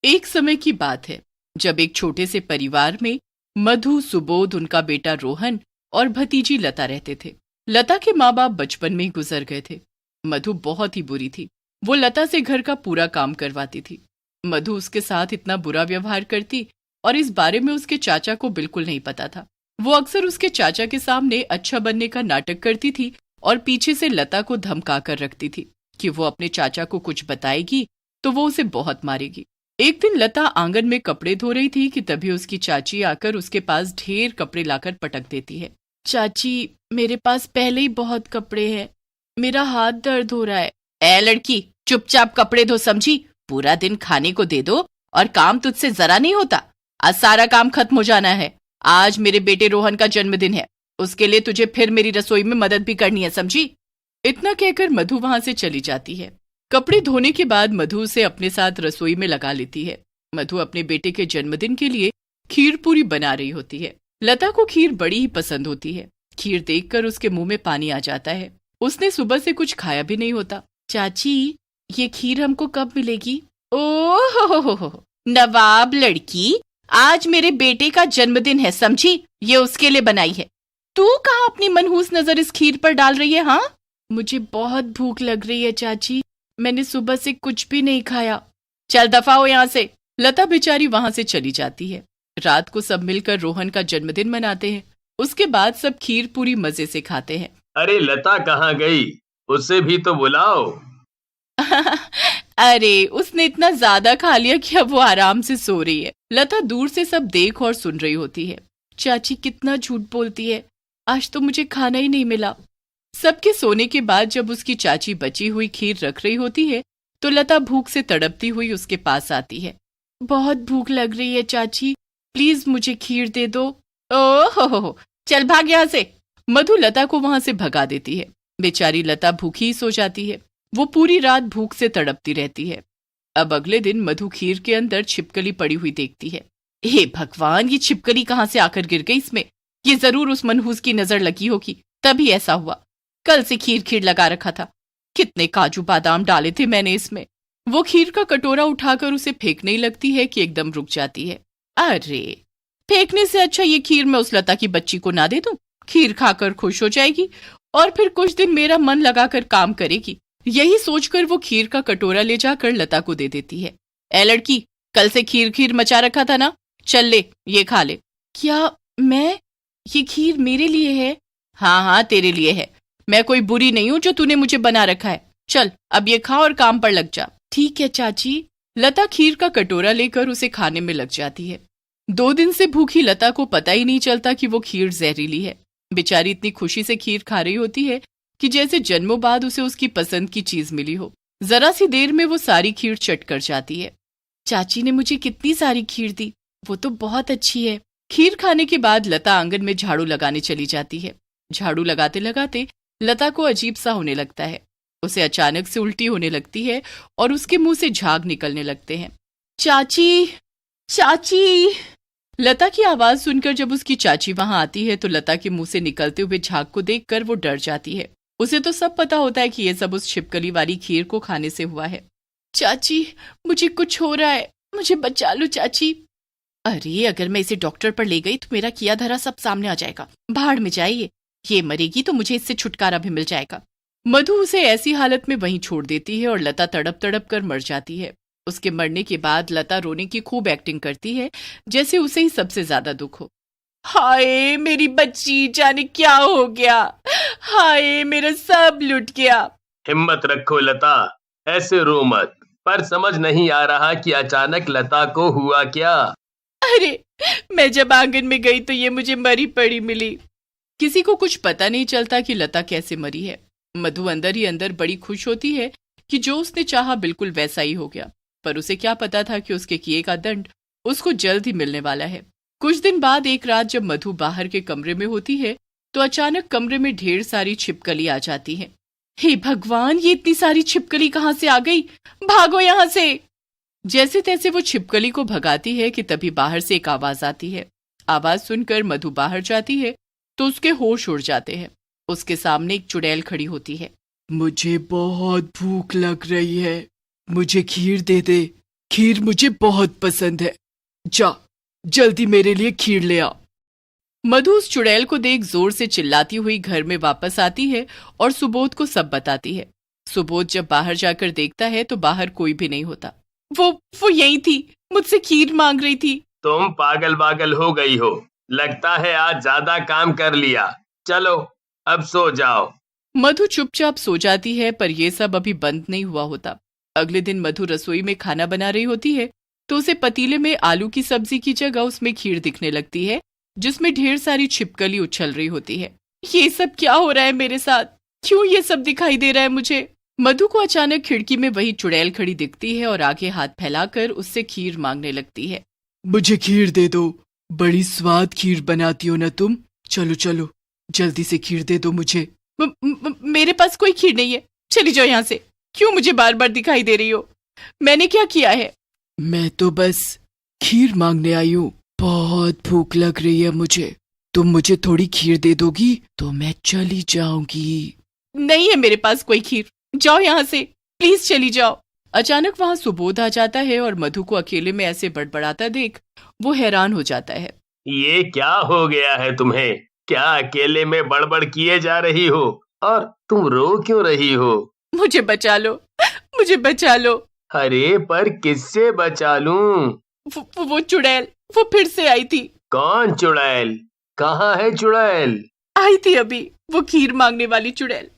एक समय की बात है जब एक छोटे से परिवार में मधु, सुबोध, उनका बेटा रोहन और भतीजी लता रहते थे। लता के माँ बाप बचपन में ही गुजर गए थे। मधु बहुत ही बुरी थी। वो लता से घर का पूरा काम करवाती थी। मधु उसके साथ इतना बुरा व्यवहार करती और इस बारे में उसके चाचा को बिल्कुल नहीं पता था। वो अक्सर उसके चाचा के सामने अच्छा बनने का नाटक करती थी और पीछे से लता को धमका कर रखती थी कि वो अपने चाचा को कुछ बताएगी तो वो उसे बहुत मारेगी। एक दिन लता आंगन में कपड़े धो रही थी कि तभी उसकी चाची आकर उसके पास ढेर कपड़े लाकर पटक देती है। चाची, मेरे पास पहले ही बहुत कपड़े हैं, मेरा हाथ दर्द हो रहा है। ए लड़की, चुपचाप कपड़े धो, समझी? पूरा दिन खाने को दे दो और काम तुझसे जरा नहीं होता। आज सारा काम खत्म हो जाना है। आज मेरे बेटे रोहन का जन्मदिन है, उसके लिए तुझे फिर मेरी रसोई में मदद भी करनी है, समझी? इतना कहकर मधु वहां से चली जाती है। कपड़े धोने के बाद मधु उसे अपने साथ रसोई में लगा लेती है। मधु अपने बेटे के जन्मदिन के लिए खीर पूरी बना रही होती है। लता को खीर बड़ी ही पसंद होती है। खीर देखकर उसके मुंह में पानी आ जाता है। उसने सुबह से कुछ खाया भी नहीं होता। चाची, ये खीर हमको कब मिलेगी? ओह, नवाब लड़की, आज मेरे बेटे का जन्मदिन है, समझी? ये उसके लिए बनाई है। तू कहाँ अपनी मनहूस नजर इस खीर पर डाल रही है? हाँ, मुझे बहुत भूख लग रही है चाची, मैंने सुबह से कुछ भी नहीं खाया। चल दफा हो यहाँ से। लता बेचारी वहां से चली जाती है। रात को सब मिलकर रोहन का जन्मदिन मनाते हैं। उसके बाद सब खीर पूरी मजे से खाते हैं। अरे लता कहाँ गई? उसे भी तो बुलाओ। अरे, उसने इतना ज्यादा खा लिया कि अब वो आराम से सो रही है। लता दूर से सब देख और सुन रही होती है। चाची कितना झूठ बोलती है, आज तो मुझे खाना ही नहीं मिला। सबके सोने के बाद जब उसकी चाची बची हुई खीर रख रही होती है तो लता भूख से तड़पती हुई उसके पास आती है। बहुत भूख लग रही है चाची, प्लीज मुझे खीर दे दो। ओह, चल भाग यहाँ से। मधु लता को वहां से भगा देती है। बेचारी लता भूखी ही सो जाती है। वो पूरी रात भूख से तड़पती रहती है। अब अगले दिन मधु खीर के अंदर छिपकली पड़ी हुई देखती है। हे भगवान, ये छिपकली कहाँ से आकर गिर गई इसमें? ये जरूर उस मनहूस की नजर लगी होगी, तभी ऐसा हुआ। कल से खीर लगा रखा था, कितने काजू बादाम डाले थे मैंने इसमें। वो खीर का कटोरा उठाकर उसे फेंकने ही लगती है कि एकदम रुक जाती है। अरे, फेंकने से अच्छा ये खीर मैं उस लता की बच्ची को ना दे दूं। खीर खाकर खुश हो जाएगी और फिर कुछ दिन मेरा मन लगाकर काम करेगी। यही सोचकर वो खीर का कटोरा ले जाकर लता को दे देती है। ए लड़की, कल से खीर मचा रखा था ना, चल ले, ये खा ले। क्या मैं? ये खीर मेरे लिए है? हाँ, तेरे लिए है। मैं कोई बुरी नहीं हूं जो तूने मुझे बना रखा है। चल अब ये खा और काम पर लग जा। ठीक है चाची। लता खीर का कटोरा लेकर उसे खाने में लग जाती है। 2 दिन से भूखी लता को पता ही नहीं चलता कि वो खीर जहरीली है। बेचारी इतनी खुशी से खीर खा रही होती है कि जैसे जन्मों बाद उसे उसकी पसंद की चीज मिली हो। जरा सी देर में वो सारी खीर चट कर जाती है। चाची ने मुझे कितनी सारी खीर दी, वो तो बहुत अच्छी है। खीर खाने के बाद लता आंगन में झाड़ू लगाने चली जाती है। झाड़ू लगाते लगाते लता को अजीब सा होने लगता है। उसे अचानक से उल्टी होने लगती है और उसके मुंह से झाग निकलने लगते हैं। चाची, चाची। लता की आवाज सुनकर जब उसकी चाची वहां आती है तो लता के मुंह से निकलते हुए झाग को देखकर वो डर जाती है। उसे तो सब पता होता है कि ये सब उस छिपकली वाली खीर को खाने से हुआ है। चाची, मुझे कुछ हो रहा है, मुझे बचा लो चाची। अरे, अगर मैं इसे डॉक्टर पर ले गई तो मेरा किया धरा सब सामने आ जाएगा। भाड़ में जाइए, ये मरेगी तो मुझे इससे छुटकारा भी मिल जाएगा। मधु उसे ऐसी हालत में वहीं छोड़ देती है और लता तड़प तड़प कर मर जाती है। उसके मरने के बाद लता रोने की खूब एक्टिंग करती है, जैसे उसे ही सबसे ज्यादा दुख हो। हाय मेरी बच्ची, जाने क्या हो गया। हाय, मेरा सब लुट गया। हिम्मत रखो लता, ऐसे रो मत। पर समझ नहीं आ रहा कि अचानक लता को हुआ क्या। अरे, मैं जब आंगन में गई तो ये मुझे मरी पड़ी मिली। किसी को कुछ पता नहीं चलता कि लता कैसे मरी है। मधु अंदर ही अंदर बड़ी खुश होती है कि जो उसने चाहा बिल्कुल वैसा ही हो गया, पर उसे क्या पता था कि उसके किए का दंड उसको जल्द ही मिलने वाला है। कुछ दिन बाद एक रात जब मधु बाहर के कमरे में होती है तो अचानक कमरे में ढेर सारी छिपकली आ जाती है। हे भगवान, ये इतनी सारी छिपकली कहाँ से आ गई? भागो यहाँ से। जैसे तैसे वो छिपकली को भगाती है कि तभी बाहर से एक आवाज आती है। आवाज सुनकर मधु बाहर जाती है तो उसके होश उड़ जाते हैं। उसके सामने एक चुड़ैल खड़ी होती है। मुझे बहुत भूख लग रही है, मुझे खीर दे दे। खीर मुझे बहुत पसंद है। जा, जल्दी मेरे लिए खीर ले आ। मधु उस चुड़ैल को देख जोर से चिल्लाती हुई घर में वापस आती है और सुबोध को सब बताती है। सुबोध जब बाहर जाकर देखता है तो बाहर कोई भी नहीं होता। वो यही थी, मुझसे खीर मांग रही थी। तुम पागल पागल हो गई हो, लगता है आज ज्यादा काम कर लिया। चलो अब सो जाओ। मधु चुपचाप सो जाती है, पर यह सब अभी बंद नहीं हुआ होता। अगले दिन मधु रसोई में खाना बना रही होती है तो उसे पतीले में आलू की सब्जी की जगह उसमें खीर दिखने लगती है, जिसमें ढेर सारी छिपकली उछल रही होती है। ये सब क्या हो रहा है मेरे साथ? क्यों ये सब दिखाई दे रहा है मुझे? मधु को अचानक खिड़की में वही चुड़ैल खड़ी दिखती है और आगे हाथ फैलाकर उससे खीर मांगने लगती है। मुझे खीर दे दो, बड़ी स्वाद खीर बनाती हो ना तुम। चलो चलो, जल्दी से खीर दे दो मुझे। मेरे पास कोई खीर नहीं है, चली जाओ यहाँ से। क्यों मुझे बार बार दिखाई दे रही हो? मैंने क्या किया है? मैं तो बस खीर मांगने आई हूँ। बहुत भूख लग रही है मुझे। तुम मुझे थोड़ी खीर दे दोगी तो मैं चली जाऊंगी। नहीं है मेरे पास कोई खीर, जाओ यहाँ से, प्लीज चली जाओ। अचानक वहाँ सुबोध आ जाता है और मधु को अकेले में ऐसे बड़बड़ाता देख वो हैरान हो जाता है। ये क्या हो गया है तुम्हें? क्या अकेले में बड़बड़ किए जा रही हो? और तुम रो क्यों रही हो? मुझे बचा लो, मुझे बचा लो। अरे पर किससे बचा लूं? वो चुड़ैल, वो फिर से आई थी। कौन चुड़ैल? कहाँ है चुड़ैल? आई थी अभी, वो खीर मांगने वाली चुड़ैल।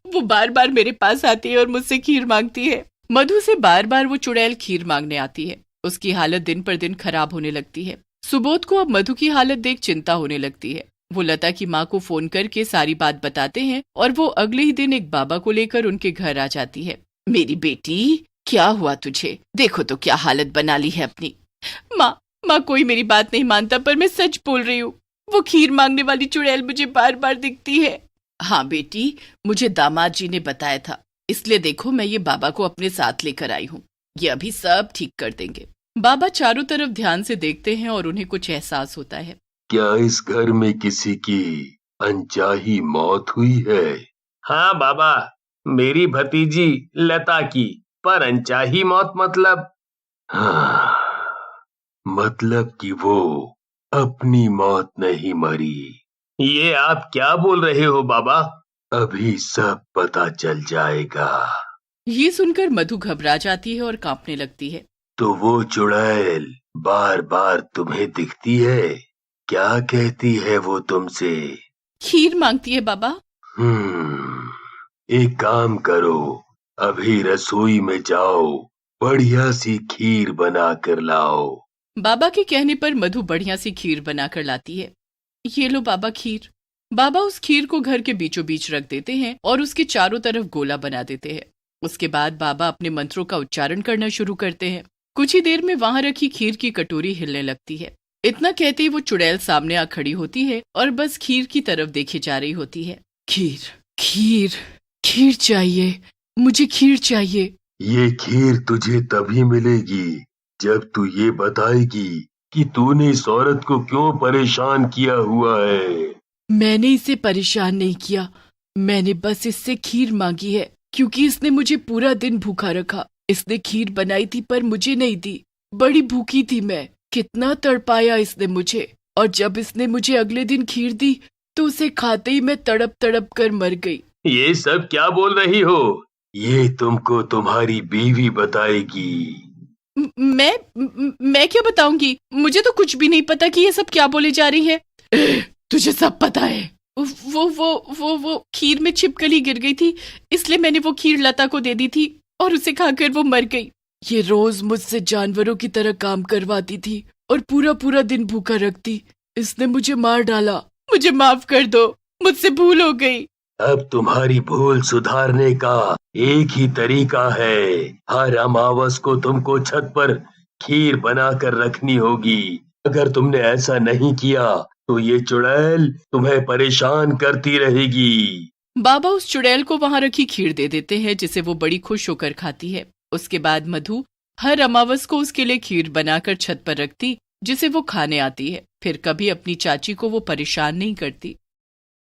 वो बार बार मेरे पास आती है और मुझसे खीर मांगती है। मधु से बार बार वो चुड़ैल खीर मांगने आती है। उसकी हालत दिन पर दिन खराब होने लगती है। सुबोध को अब मधु की हालत देख चिंता होने लगती है। वो लता की माँ को फोन करके सारी बात बताते हैं और वो अगले ही दिन एक बाबा को लेकर उनके घर आ जाती है। मेरी बेटी, क्या हुआ तुझे? देखो तो क्या हालत बना ली है अपनी। माँ कोई मेरी बात नहीं मानता, पर मैं सच बोल रही हूँ। वो खीर मांगने वाली चुड़ैल मुझे बार बार दिखती है। हाँ बेटी, मुझे दामाद जी ने बताया था, इसलिए देखो मैं ये बाबा को अपने साथ लेकर आई हूँ। ये अभी सब ठीक कर देंगे। बाबा चारों तरफ ध्यान से देखते हैं और उन्हें कुछ एहसास होता है। क्या इस घर में किसी की अनचाही मौत हुई है? हाँ बाबा, मेरी भतीजी लता की। पर अनचाही मौत मतलब? हाँ, मतलब कि वो अपनी मौत नहीं मरी। ये आप क्या बोल रहे हो बाबा? अभी सब पता चल जाएगा। ये सुनकर मधु घबरा जाती है और कांपने लगती है। तो वो चुड़ैल बार बार तुम्हें दिखती है? क्या कहती है वो तुमसे? खीर मांगती है बाबा। एक काम करो, अभी रसोई में जाओ, बढ़िया सी खीर बना कर लाओ। बाबा के कहने पर मधु बढ़िया सी खीर बनाकर लाती है। ये लो बाबा खीर। बाबा उस खीर को घर के बीचों बीच रख देते हैं और उसके चारों तरफ गोला बना देते हैं। उसके बाद बाबा अपने मंत्रों का उच्चारण करना शुरू करते हैं। कुछ ही देर में वहां रखी खीर की कटोरी हिलने लगती है। इतना कहते ही वो चुड़ैल सामने आ खड़ी होती है और बस खीर की तरफ देखे जा रही होती है। खीर खीर खीर चाहिए, मुझे खीर चाहिए। ये खीर तुझे तभी मिलेगी जब तू ये बताएगी कि तूने इस औरत को क्यों परेशान किया हुआ है। मैंने इसे परेशान नहीं किया, मैंने बस इससे खीर मांगी है क्योंकि इसने मुझे पूरा दिन भूखा रखा। इसने खीर बनाई थी पर मुझे नहीं दी। बड़ी भूखी थी मैं, कितना तड़पाया इसने मुझे। और जब इसने मुझे अगले दिन खीर दी तो उसे खाते ही मैं तड़प तड़प कर मर गई। ये सब क्या बोल रही हो? ये तुमको तुम्हारी बीवी बताएगी। मैं क्या बताऊंगी? मुझे तो कुछ भी नहीं पता कि ये सब क्या बोले जा रही है। तुझे सब पता है। वो खीर में छिपकली गिर गई थी, इसलिए मैंने वो खीर लता को दे दी थी और उसे खाकर वो मर गई। ये रोज मुझसे जानवरों की तरह काम करवाती थी और पूरा पूरा दिन भूखा रखती। इसने मुझे मार डाला। मुझे माफ कर दो, मुझसे भूल हो गई। अब तुम्हारी भूल सुधारने का एक ही तरीका है। हर अमावस को तुमको छत पर खीर बनाकर रखनी होगी। अगर तुमने ऐसा नहीं किया तो ये चुड़ैल तुम्हें परेशान करती रहेगी। बाबा उस चुड़ैल को वहां रखी खीर दे देते हैं, जिसे वो बड़ी खुश होकर खाती है। उसके बाद मधु हर अमावस को उसके लिए खीर बनाकर छत पर रखती, जिसे वो खाने आती है। फिर कभी अपनी चाची को वो परेशान नहीं करती।